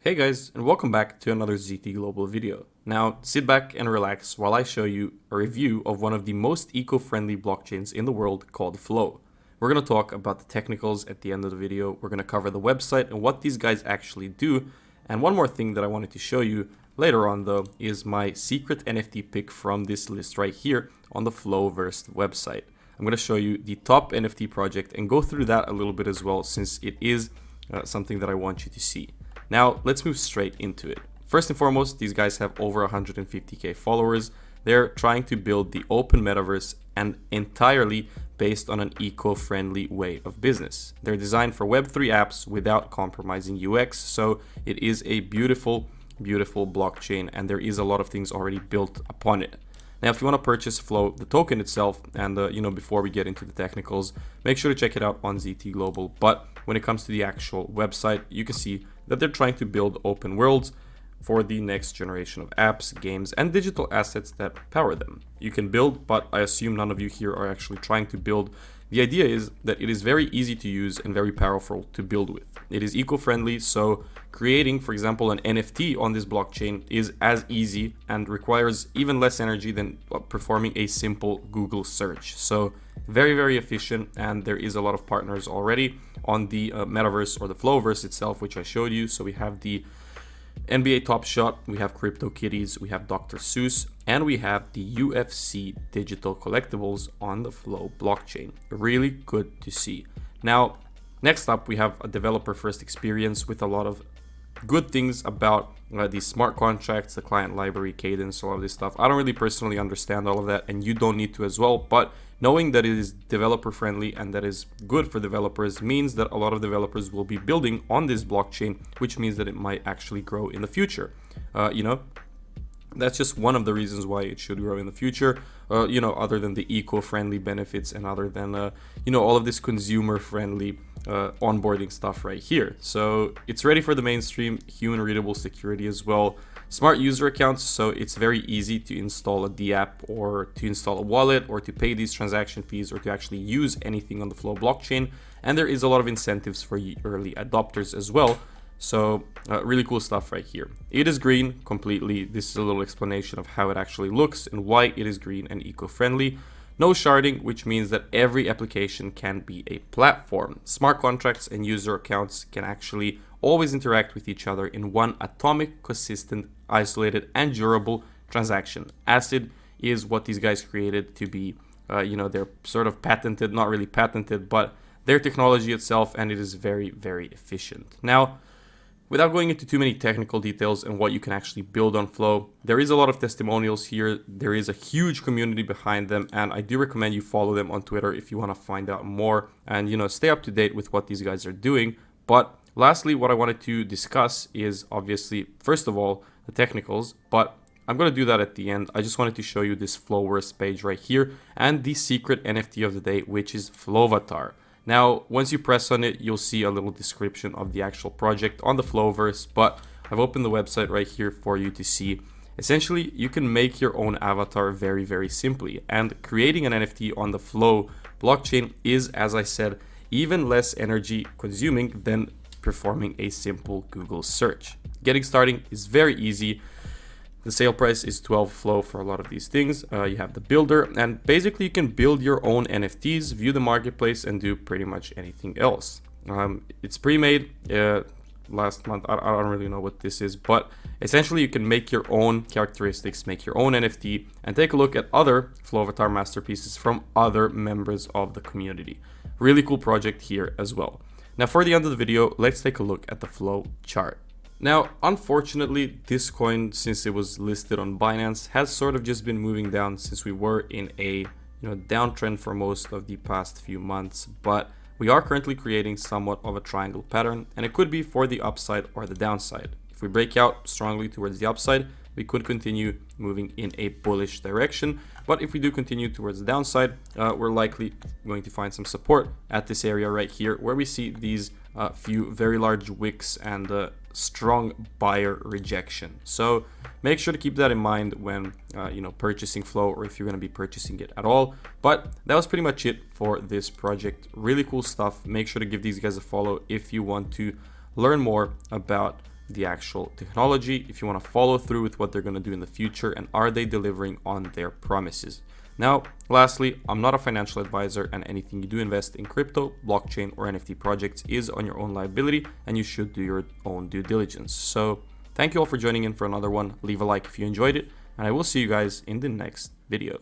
Hey guys, and welcome back to another ZT Global video. Now, sit back and relax while I show you a review of one of the most eco-friendly blockchains in the world called Flow. We're going to talk about the technicals at the end of the video. We're going to cover the website and what these guys actually do. And one more thing that I wanted to show you later on though is my secret NFT pick from this list right here on the Flowverse website. I'm going to show you the top NFT project and go through that a little bit as well, since it is something that I want you to see. Now, let's move straight into it. First and foremost, these guys have over 150k followers. They're trying to build the open metaverse and entirely based on an eco-friendly way of business. They're designed for Web3 apps without compromising UX, so it is a beautiful, beautiful blockchain, and there is a lot of things already built upon it. Now, if you want to purchase Flow, the token itself, and before we get into the technicals, make sure to check it out on ZT Global. But when it comes to the actual website, you can see that they're trying to build open worlds for the next generation of apps, games, and digital assets that power them. You can build, but I assume none of you here are actually trying to build. The idea is that it is very easy to use and very powerful to build with. It is eco-friendly, so creating, for example, an NFT on this blockchain is as easy and requires even less energy than performing a simple Google search. So very, very efficient, and there is a lot of partners already on the metaverse or the Flowverse itself, which I showed you. So we have the NBA Top Shot, we have CryptoKitties, we have Dr. Seuss, and we have the UFC digital collectibles on the Flow blockchain. Really good to see. Now, next up, we have a developer-first experience with a lot of good things about the smart contracts, the client library, cadence, all of this stuff. I don't really personally understand all of that, and you don't need to as well, but knowing that it is developer friendly and that is good for developers means that a lot of developers will be building on this blockchain, which means that it might actually grow in the future. That's just one of the reasons why it should grow in the future, other than the eco-friendly benefits and other than, all of this consumer-friendly onboarding stuff right here. So it's ready for the mainstream, human readable security as well, smart user accounts, so it's very easy to install a DApp or to install a wallet or to pay these transaction fees or to actually use anything on the Flow blockchain. And there is a lot of incentives for early adopters as well. So really cool stuff right here. It is green completely. This is a little explanation of how it actually looks and why it is green and eco-friendly. No sharding, which means that every application can be a platform. Smart contracts and user accounts can actually always interact with each other in one atomic, consistent, isolated, and durable transaction. ACID is what these guys created to be, they're sort of patented, not really patented, but their technology itself, and it is very, very efficient. Now, without going into too many technical details and what you can actually build on Flow, there is a lot of testimonials here. There is a huge community behind them, and I do recommend you follow them on Twitter if you want to find out more and, stay up to date with what these guys are doing. But lastly, what I wanted to discuss is obviously, first of all, the technicals, but I'm going to do that at the end. I just wanted to show you this Flowverse page right here and the secret NFT of the day, which is Flowvatar. Now, once you press on it, you'll see a little description of the actual project on the Flowverse, but I've opened the website right here for you to see. Essentially, you can make your own avatar very, very simply, and creating an NFT on the Flow blockchain is, as I said, even less energy consuming than performing a simple Google search. Getting started is very easy. The sale price is 12 Flow for a lot of these things. You have the builder, and basically you can build your own NFTs, view the marketplace, and do pretty much anything else. It's pre-made last month. I don't really know what this is, but essentially you can make your own characteristics, make your own NFT, and take a look at other Flowvatar masterpieces from other members of the community. Really cool project here as well. Now, for the end of the video, let's take a look at the Flow chart. Now, unfortunately, this coin, since it was listed on Binance, has sort of just been moving down since we were in a downtrend for most of the past few months. But we are currently creating somewhat of a triangle pattern, and it could be for the upside or the downside. If we break out strongly towards the upside, we could continue moving in a bullish direction. But if we do continue towards the downside, we're likely going to find some support at this area right here, where we see these few very large wicks and strong buyer rejection. So make sure to keep that in mind when purchasing Flow, or if you're going to be purchasing it at all. But that was pretty much it for this project. Really cool stuff. Make sure to give these guys a follow if you want to learn more about the actual technology, if you want to follow through with what they're going to do in the future, and are they delivering on their promises. Now, lastly, I'm not a financial advisor, and anything you do invest in crypto, blockchain, or NFT projects is on your own liability, and you should do your own due diligence. So thank you all for joining in for another one. Leave a like if you enjoyed it, and I will see you guys in the next video.